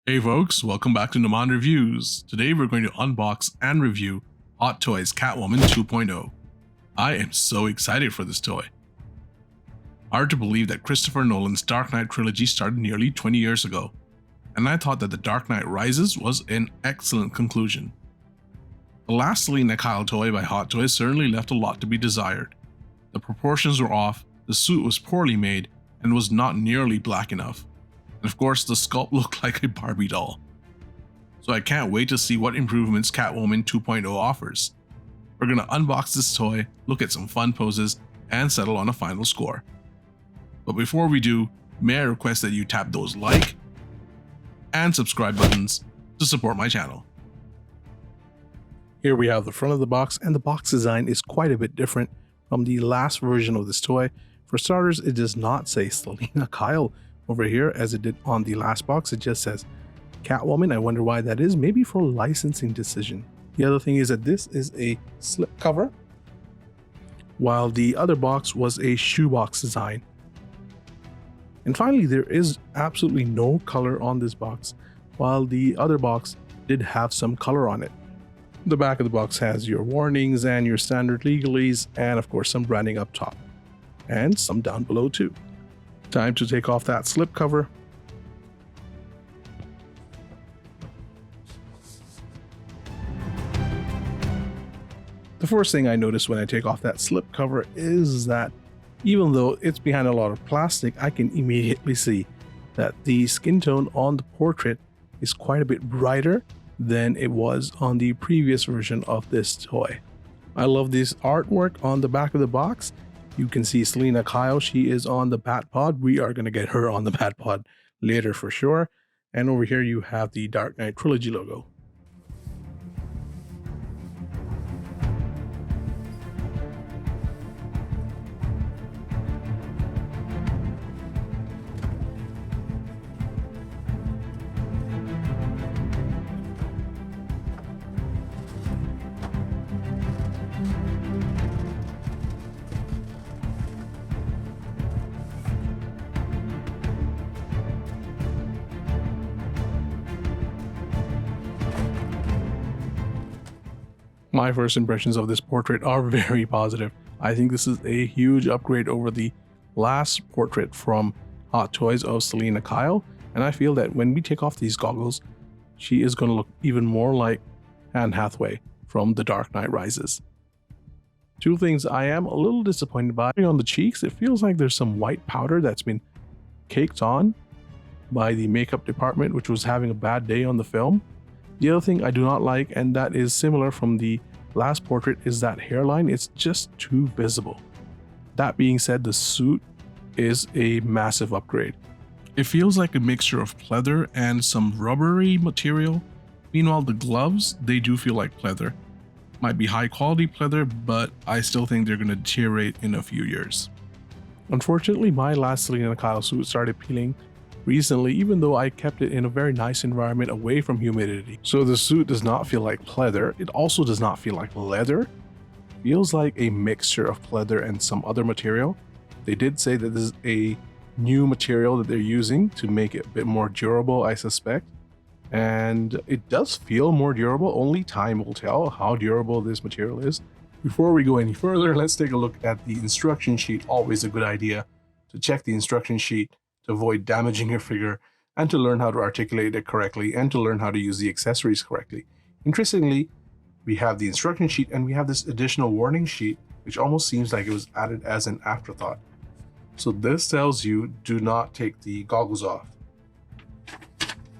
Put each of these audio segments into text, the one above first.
Hey folks, welcome back to Naman Reviews. Today we're going to unbox and review Hot Toys Catwoman 2.0. I am so excited for this toy. Hard to believe that Christopher Nolan's Dark Knight trilogy started nearly 20 years ago, and I thought that The Dark Knight Rises was an excellent conclusion. The last Selina Kyle toy by Hot Toys certainly left a lot to be desired. The proportions were off, the suit was poorly made, and was not nearly black enough. And of course, the sculpt looked like a Barbie doll. So I can't wait to see what improvements Catwoman 2.0 offers. We're gonna unbox this toy, look at some fun poses, and settle on a final score. But before we do, may I request that you tap those like and subscribe buttons to support my channel. Here we have the front of the box, and the box design is quite a bit different from the last version of this toy. For starters, it does not say Selina Kyle over here as it did on the last box. It just says Catwoman. I wonder why that is, maybe for licensing decision. The other thing is that this is a slip cover, while the other box was a shoebox design. And finally, there is absolutely no color on this box, while the other box did have some color on it. The back of the box has your warnings and your standard legalese, and of course some branding up top, and some down below too. Time to take off that slipcover. The first thing I notice when I take off that slipcover is that even though it's behind a lot of plastic, I can immediately see that the skin tone on the portrait is quite a bit brighter than it was on the previous version of this toy. I love this artwork on the back of the box. You can see Selina Kyle, she is on the Bat Pod. We are going to get her on the Bat Pod later for sure. And over here you have the Dark Knight Trilogy logo. My first impressions of this portrait are very positive. I think this is a huge upgrade over the last portrait from Hot Toys of Selina Kyle, and I feel that when we take off these goggles, she is going to look even more like Anne Hathaway from The Dark Knight Rises. Two things I am a little disappointed by. On the cheeks, it feels like there's some white powder that's been caked on by the makeup department, which was having a bad day on the film. The other thing I do not like, and that is similar from the last portrait, is that hairline. It's just too visible. That being said, the suit is a massive upgrade. It feels like a mixture of pleather and some rubbery material. Meanwhile, the gloves, they do feel like pleather. Might be high quality pleather, but I still think they're going to deteriorate in a few years. Unfortunately, my last Selina Kyle suit started peeling recently, even though I kept it in a very nice environment away from humidity. So the suit does not feel like pleather. It also does not feel like leather. It feels like a mixture of pleather and some other material. They did say that this is a new material that they're using to make it a bit more durable, I suspect. And it does feel more durable. Only time will tell how durable this material is. Before we go any further, let's take a look at the instruction sheet. Always a good idea to check the instruction sheet to avoid damaging your figure, and to learn how to articulate it correctly, and to learn how to use the accessories correctly. Interestingly, we have the instruction sheet and we have this additional warning sheet, which almost seems like it was added as an afterthought. So this tells you, do not take the goggles off.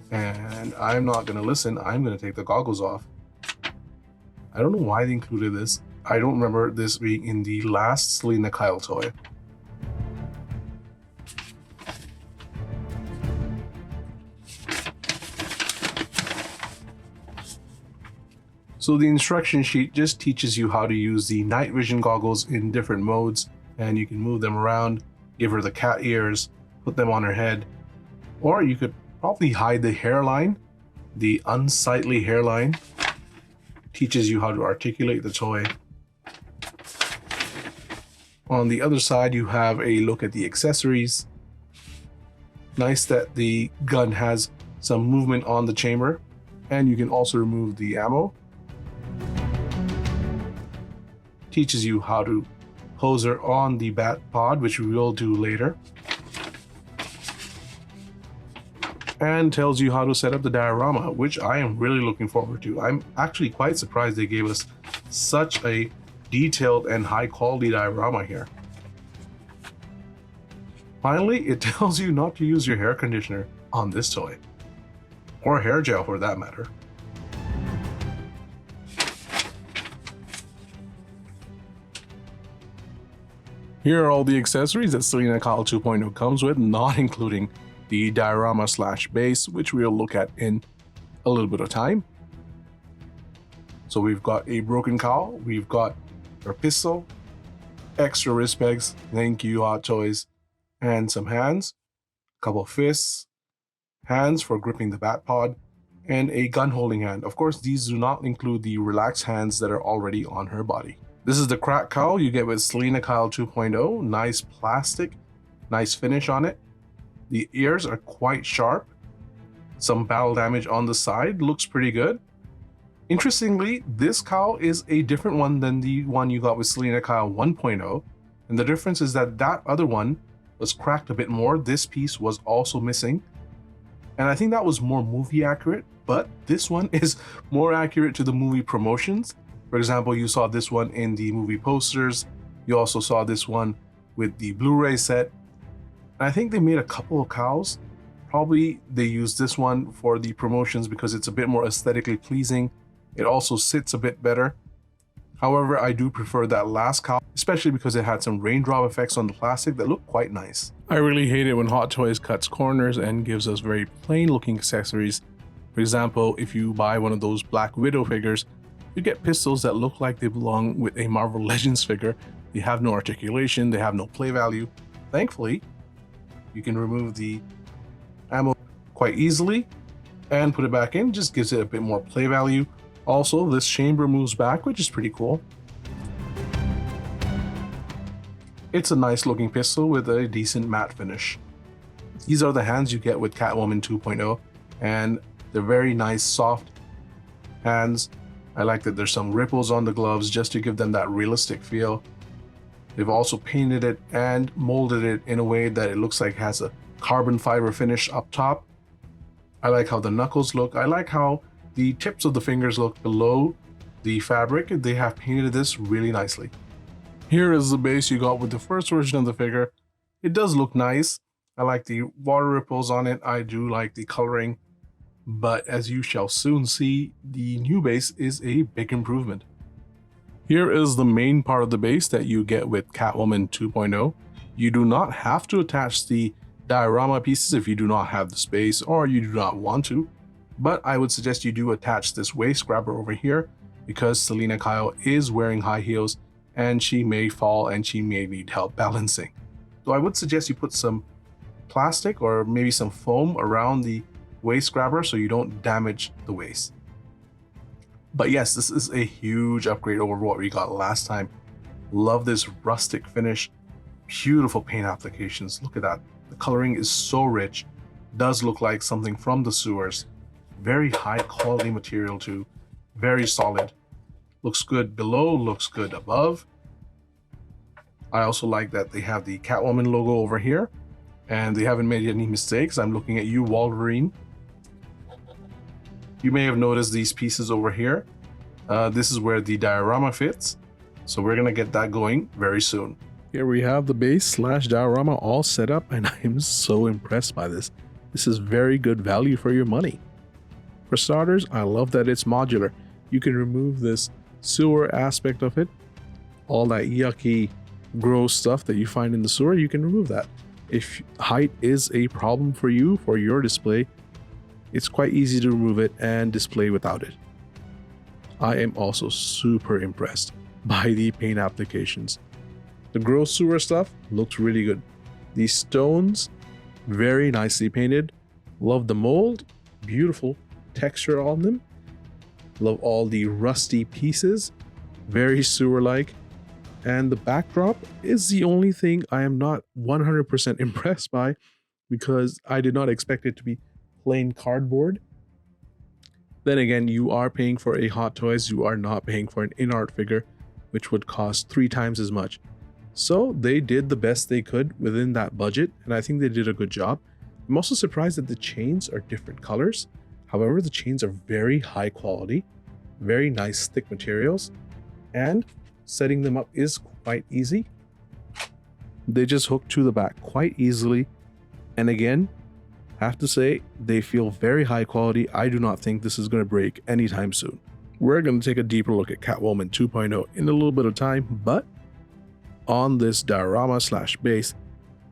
And I'm not going to listen. I'm going to take the goggles off. I don't know why they included this. I don't remember this being in the last Selina Kyle toy. So the instruction sheet just teaches you how to use the night vision goggles in different modes, and you can move them around, give her the cat ears, put them on her head, or you could probably hide the hairline. The unsightly hairline teaches you how to articulate the toy. On the other side, you have a look at the accessories. Nice that the gun has some movement on the chamber, and you can also remove the ammo. Teaches you how to pose her on the bat pod, which we will do later. And tells you how to set up the diorama, which I am really looking forward to. I'm actually quite surprised they gave us such a detailed and high quality diorama here. Finally, it tells you not to use your hair conditioner on this toy, or hair gel for that matter. Here are all the accessories that Selina Kyle 2.0 comes with, not including the diorama / base, which we'll look at in a little bit of time. So we've got a broken cowl, we've got our pistol, extra wrist pegs, thank you Hot Toys, and some hands, a couple of fists, hands for gripping the bat pod, and a gun holding hand. Of course, these do not include the relaxed hands that are already on her body. This is the crack cowl you get with Selina Kyle 2.0, nice plastic, nice finish on it. The ears are quite sharp. Some battle damage on the side, looks pretty good. Interestingly, this cowl is a different one than the one you got with Selina Kyle 1.0. And the difference is that that other one was cracked a bit more. This piece was also missing. And I think that was more movie accurate, but this one is more accurate to the movie promotions. For example, you saw this one in the movie posters. You also saw this one with the Blu-ray set. I think they made a couple of cowls. Probably they used this one for the promotions because it's a bit more aesthetically pleasing. It also sits a bit better. However, I do prefer that last cowl, especially because it had some raindrop effects on the plastic that look quite nice. I really hate it when Hot Toys cuts corners and gives us very plain looking accessories. For example, if you buy one of those Black Widow figures, you get pistols that look like they belong with a Marvel Legends figure. They have no articulation, they have no play value. Thankfully, you can remove the ammo quite easily and put it back in, just gives it a bit more play value. Also, this chamber moves back, which is pretty cool. It's a nice looking pistol with a decent matte finish. These are the hands you get with Catwoman 2.0, and they're very nice, soft hands. I like that there's some ripples on the gloves just to give them that realistic feel. They've also painted it and molded it in a way that it looks like it has a carbon fiber finish up top. I like how the knuckles look. I like how the tips of the fingers look below the fabric. They have painted this really nicely. Here is the base you got with the first version of the figure. It does look nice. I like the water ripples on it. I do like the coloring. But as you shall soon see, the new base is a big improvement. Here is the main part of the base that you get with Catwoman 2.0. You do not have to attach the diorama pieces if you do not have the space or you do not want to, but I would suggest you do attach this waist grabber over here because Selina Kyle is wearing high heels and she may fall and she may need help balancing. So I would suggest you put some plastic or maybe some foam around the waist grabber so you don't damage the waist. But yes, this is a huge upgrade over what we got last time. Love this rustic finish, beautiful paint applications. Look at that. The coloring is so rich. Does look like something from the sewers. Very high quality material too. Very solid. Looks good below, looks good above. I also like that they have the Catwoman logo over here and they haven't made any mistakes. I'm looking at you, Wolverine. You may have noticed these pieces over here. This is where the diorama fits. So we're gonna get that going very soon. Here we have the base / diorama all set up and I am so impressed by this. This is very good value for your money. For starters, I love that it's modular. You can remove this sewer aspect of it. All that yucky, gross stuff that you find in the sewer, you can remove that. If height is a problem for you, for your display, it's quite easy to remove it and display without it. I am also super impressed by the paint applications. The gross sewer stuff looks really good. These stones, very nicely painted. Love the mold, beautiful texture on them. Love all the rusty pieces, very sewer-like. And the backdrop is the only thing I am not 100% impressed by because I did not expect it to be plain cardboard, then again, you are paying for a Hot Toys, you are not paying for an in-art figure, which would cost 3 times as much. So they did the best they could within that budget, and I think they did a good job. I'm also surprised that the chains are different colors. However, the chains are very high quality, very nice thick materials, and setting them up is quite easy. They just hook to the back quite easily, and again, have to say, they feel very high quality. I do not think this is going to break anytime soon. We're going to take a deeper look at Catwoman 2.0 in a little bit of time, but on this diorama / base,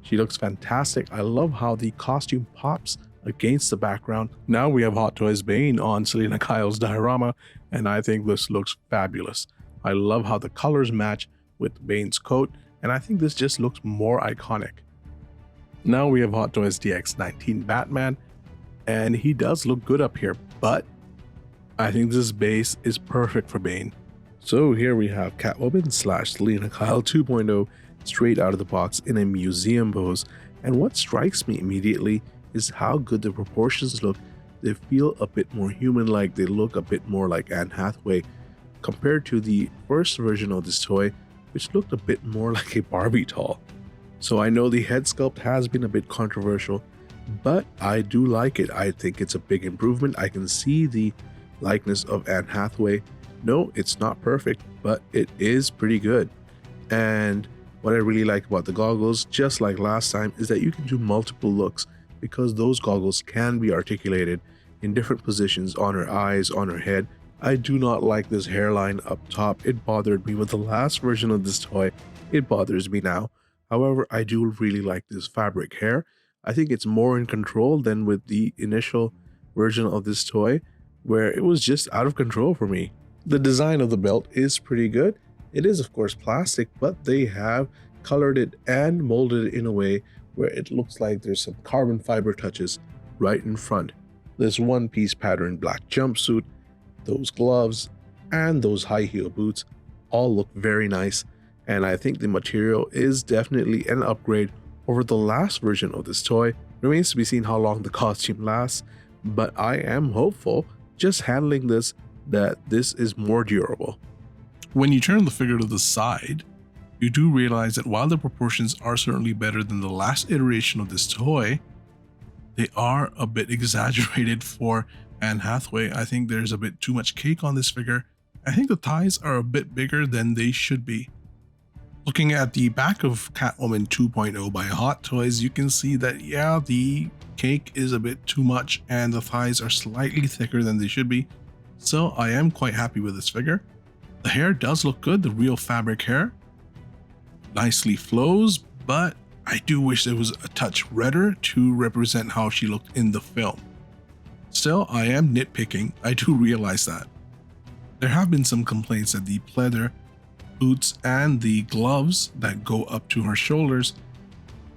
she looks fantastic. I love how the costume pops against the background. Now we have Hot Toys Bane on Selina Kyle's diorama, and I think this looks fabulous. I love how the colors match with Bane's coat, and I think this just looks more iconic. Now we have Hot Toys DX19 Batman, and he does look good up here, but I think this base is perfect for Bane. So here we have Catwoman / Selina Kyle 2.0 straight out of the box in a museum pose, and what strikes me immediately is how good the proportions look. They feel a bit more human-like, they look a bit more like Anne Hathaway compared to the first version of this toy, which looked a bit more like a Barbie doll. So I know the head sculpt has been a bit controversial, but I do like it. I think it's a big improvement. I can see the likeness of Anne Hathaway. No, it's not perfect, but it is pretty good. And what I really like about the goggles, just like last time, is that you can do multiple looks because those goggles can be articulated in different positions on her eyes, on her head. I do not like this hairline up top. It bothered me with the last version of this toy. It bothers me now. However, I do really like this fabric hair. I think it's more in control than with the initial version of this toy, where it was just out of control for me. The design of the belt is pretty good. It is of course plastic, but they have colored it and molded it in a way where it looks like there's some carbon fiber touches right in front. This one-piece pattern black jumpsuit, those gloves, and those high heel boots all look very nice. And I think the material is definitely an upgrade over the last version of this toy. Remains to be seen how long the costume lasts, but I am hopeful, just handling this, that this is more durable. When you turn the figure to the side, you do realize that while the proportions are certainly better than the last iteration of this toy, they are a bit exaggerated for Anne Hathaway. I think there's a bit too much cake on this figure. I think the thighs are a bit bigger than they should be. Looking at the back of Catwoman 2.0 by Hot Toys, you can see that, yeah, the cake is a bit too much and the thighs are slightly thicker than they should be. So I am quite happy with this figure. The hair does look good, the real fabric hair. Nicely flows, but I do wish there was a touch redder to represent how she looked in the film. Still, I am nitpicking, I do realize that. There have been some complaints that the pleather boots and the gloves that go up to her shoulders,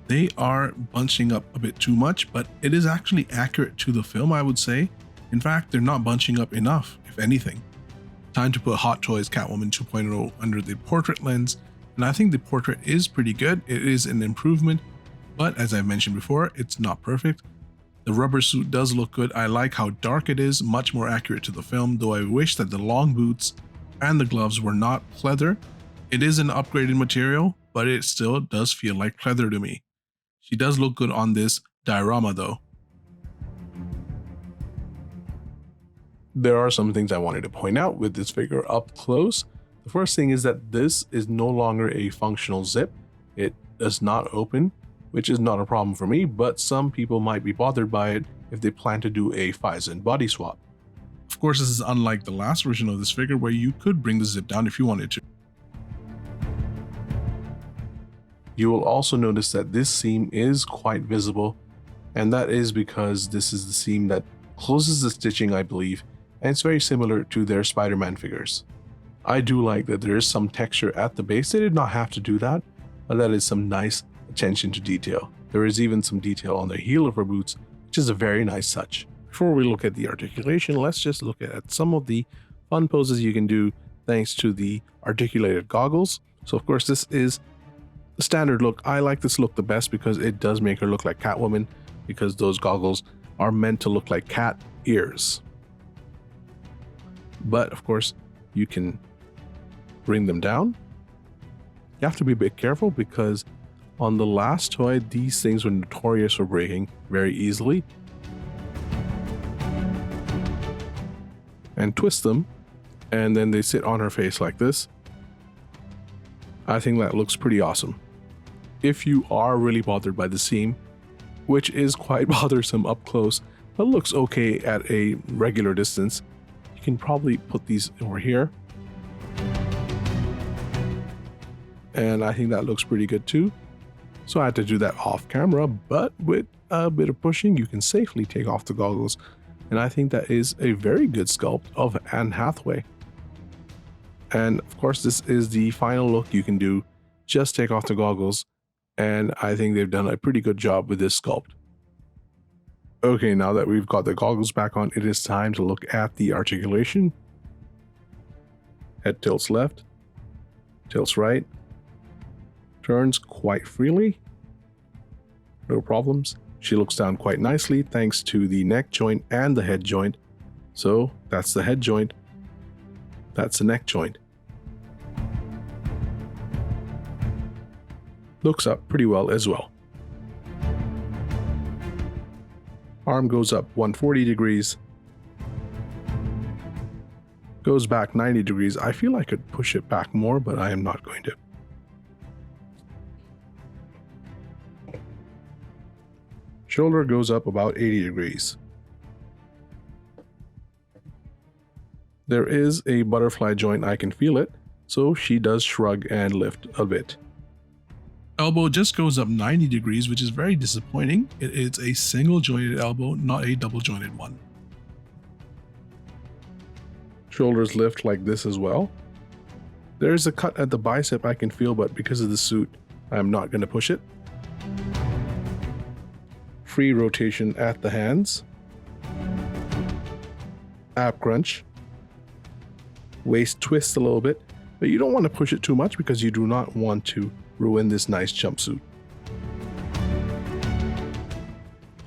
they are bunching up a bit too much, but it is actually accurate to the film, I would say. In fact, they're not bunching up enough, if anything. Time to put Hot Toys Catwoman 2.0 under the portrait lens, and I think the portrait is pretty good. It is an improvement, but as I mentioned before, it's not perfect. The rubber suit does look good. I like how dark it is, much more accurate to the film, though I wish that the long boots and the gloves were not pleather. It is an upgraded material, but it still does feel like pleather to me. She does look good on this diorama though. There are some things I wanted to point out with this figure up close. The first thing is that this is no longer a functional zip. It does not open, which is not a problem for me, but some people might be bothered by it if they plan to do a Phison body swap. Of course, this is unlike the last version of this figure where you could bring the zip down if you wanted to. You will also notice that this seam is quite visible, and that is because this is the seam that closes the stitching, I believe, and it's very similar to their Spider-Man figures. I do like that there is some texture at the base. They did not have to do that, but that is some nice attention to detail. There is even some detail on the heel of her boots, which is a very nice touch. Before we look at the articulation, let's just look at some of the fun poses you can do thanks to the articulated goggles. So of course this is the standard look. I like this look the best because it does make her look like Catwoman, because those goggles are meant to look like cat ears. But of course, you can bring them down. You have to be a bit careful because on the last toy, these things were notorious for breaking very easily. And twist them, and then they sit on her face like this. I think that looks pretty awesome. If you are really bothered by the seam, which is quite bothersome up close, but looks okay at a regular distance, you can probably put these over here. And I think that looks pretty good too. So I had to do that off camera, but with a bit of pushing, you can safely take off the goggles. And I think that is a very good sculpt of Anne Hathaway. And of course, this is the final look you can do. Just take off the goggles. And I think they've done a pretty good job with this sculpt. Okay, now that we've got the goggles back on, it is time to look at the articulation. Head tilts left, tilts right, turns quite freely. No problems. She looks down quite nicely thanks to the neck joint and the head joint. So that's the head joint. That's the neck joint. Looks up pretty well as well. Arm goes up 140 degrees. Goes back 90 degrees. I feel I could push it back more, but I am not going to. Shoulder goes up about 80 degrees. There is a butterfly joint, I can feel it, so she does shrug and lift a bit. Elbow just goes up 90 degrees, which is very disappointing. It's a single jointed elbow, not a double jointed one. Shoulders lift like this as well. There's a cut at the bicep I can feel, but because of the suit, I'm not going to push it. Free rotation at the hands. Ab crunch. Waist twist a little bit, but you don't want to push it too much because you do not want to ruin this nice jumpsuit.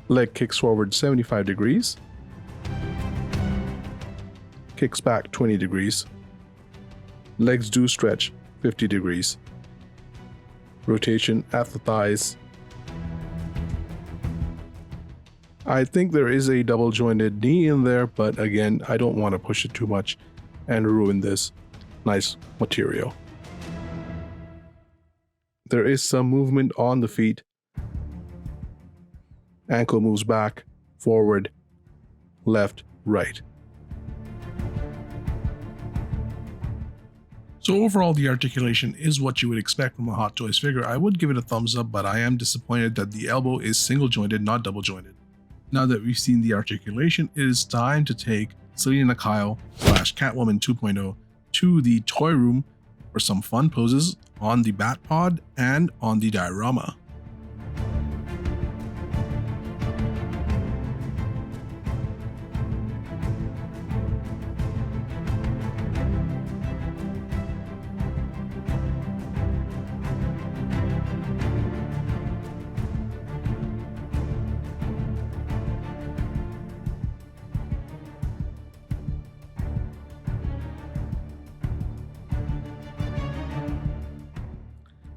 Leg kicks forward 75 degrees. Kicks back 20 degrees. Legs do stretch 50 degrees. Rotation at the thighs. I think there is a double jointed knee in there, but again, I don't want to push it too much and ruin this nice material. There is some movement on the feet. Ankle moves back, forward, left, right. So overall, the articulation is what you would expect from a Hot Toys figure. I would give it a thumbs up, but I am disappointed that the elbow is single jointed, not double jointed. Now that we've seen the articulation, it is time to take Selina Kyle / Catwoman 2.0 to the toy room for some fun poses on the Bat Pod and on the Diarama.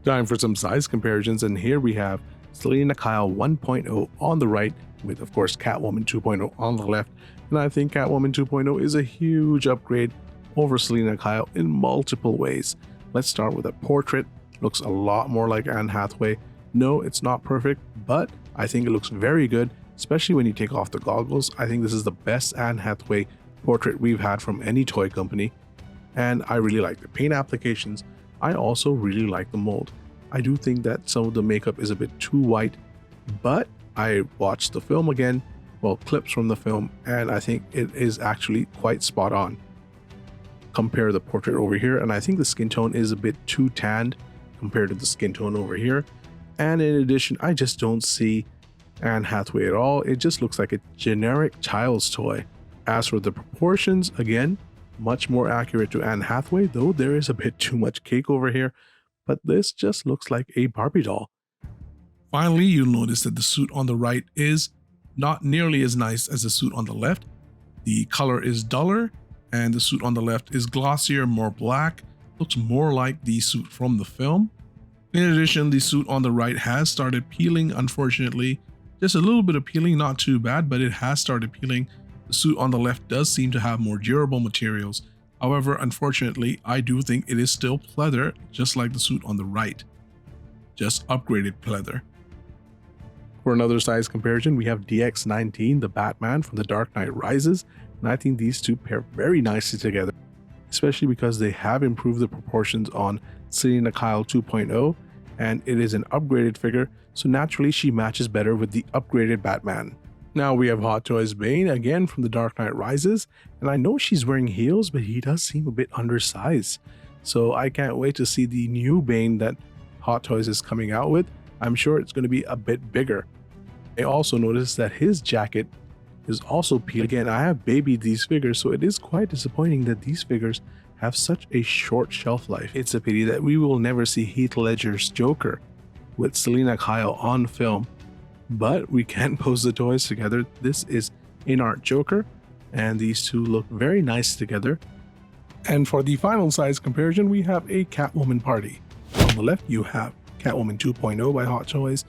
Time for some size comparisons, and here we have Selina Kyle 1.0 on the right with, of course, Catwoman 2.0 on the left. And I think Catwoman 2.0 is a huge upgrade over Selina Kyle in multiple ways. Let's start with a portrait. Looks a lot more like Anne Hathaway. No, it's not perfect, but I think it looks very good, especially when you take off the goggles. I think this is the best Anne Hathaway portrait we've had from any toy company. And I really like the paint applications. I also really like the mold. I do think that some of the makeup is a bit too white, but I watched the film again, well, clips from the film, and I think it is actually quite spot on. Compare the portrait over here, and I think the skin tone is a bit too tanned compared to the skin tone over here. And in addition, I just don't see Anne Hathaway at all. It just looks like a generic child's toy. As for the proportions, again, much more accurate to Anne Hathaway, though there is a bit too much cake over here, but this just looks like a Barbie doll. Finally, you'll notice that the suit on the right is not nearly as nice as the suit on the left. The color is duller, and the suit on the left is glossier, more black, looks more like the suit from the film. In addition, the suit on the right has started peeling, unfortunately. Just a little bit of peeling, not too bad, but it has started peeling. The suit on the left does seem to have more durable materials. However, unfortunately, I do think it is still pleather, just like the suit on the right. Just upgraded pleather. For another size comparison, we have DX19, the Batman from The Dark Knight Rises, and I think these two pair very nicely together, especially because they have improved the proportions on Selina Kyle 2.0, and it is an upgraded figure, so naturally she matches better with the upgraded Batman. Now we have Hot Toys Bane, again from The Dark Knight Rises, and I know she's wearing heels, but he does seem a bit undersized. So I can't wait to see the new Bane that Hot Toys is coming out with. I'm sure it's going to be a bit bigger. I also noticed that his jacket is also peeled. Again, I have babied these figures, so it is quite disappointing that these figures have such a short shelf life. It's a pity that we will never see Heath Ledger's Joker with Selina Kyle on film, but we can pose the toys together. This is in-art Joker, and these two look very nice together. And for the final size comparison, we have a Catwoman party. On the left, you have Catwoman 2.0 by Hot Toys.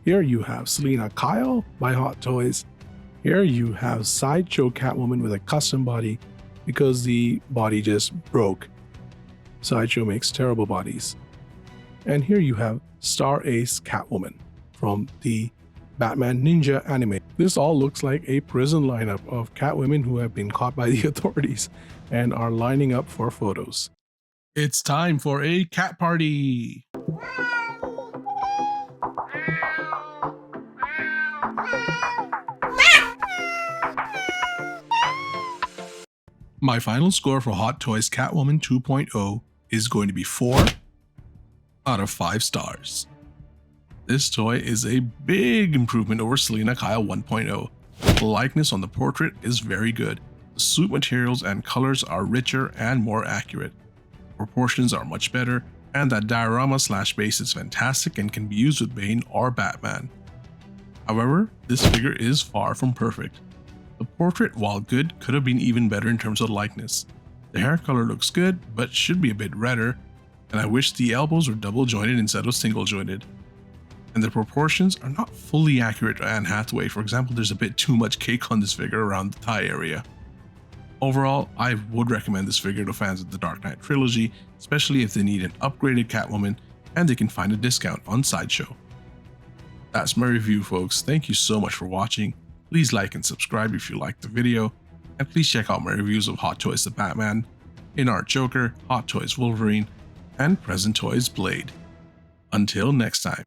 Here you have Selina Kyle by Hot Toys. Here you have Sideshow Catwoman with a custom body because the body just broke. Sideshow makes terrible bodies. And here you have Star Ace Catwoman from the Batman Ninja anime. This all looks like a prison lineup of Catwomen who have been caught by the authorities and are lining up for photos. It's time for a cat party! My final score for Hot Toys Catwoman 2.0 is going to be 4 out of 5 stars. This toy is a big improvement over Selina Kyle 1.0. The likeness on the portrait is very good. The suit materials and colors are richer and more accurate. Proportions are much better, and that diorama / base is fantastic and can be used with Bane or Batman. However, this figure is far from perfect. The portrait, while good, could have been even better in terms of likeness. The hair color looks good, but should be a bit redder, and I wish the elbows were double jointed instead of single jointed. And the proportions are not fully accurate to Anne Hathaway. For example, there's a bit too much cake on this figure around the thigh area. Overall, I would recommend this figure to fans of the Dark Knight trilogy, especially if they need an upgraded Catwoman and they can find a discount on Sideshow. That's my review, folks. Thank you so much for watching. Please like and subscribe if you liked the video, and please check out my reviews of Hot Toys the Batman, In-Art Joker, Hot Toys Wolverine, and Present Toys Blade. Until next time.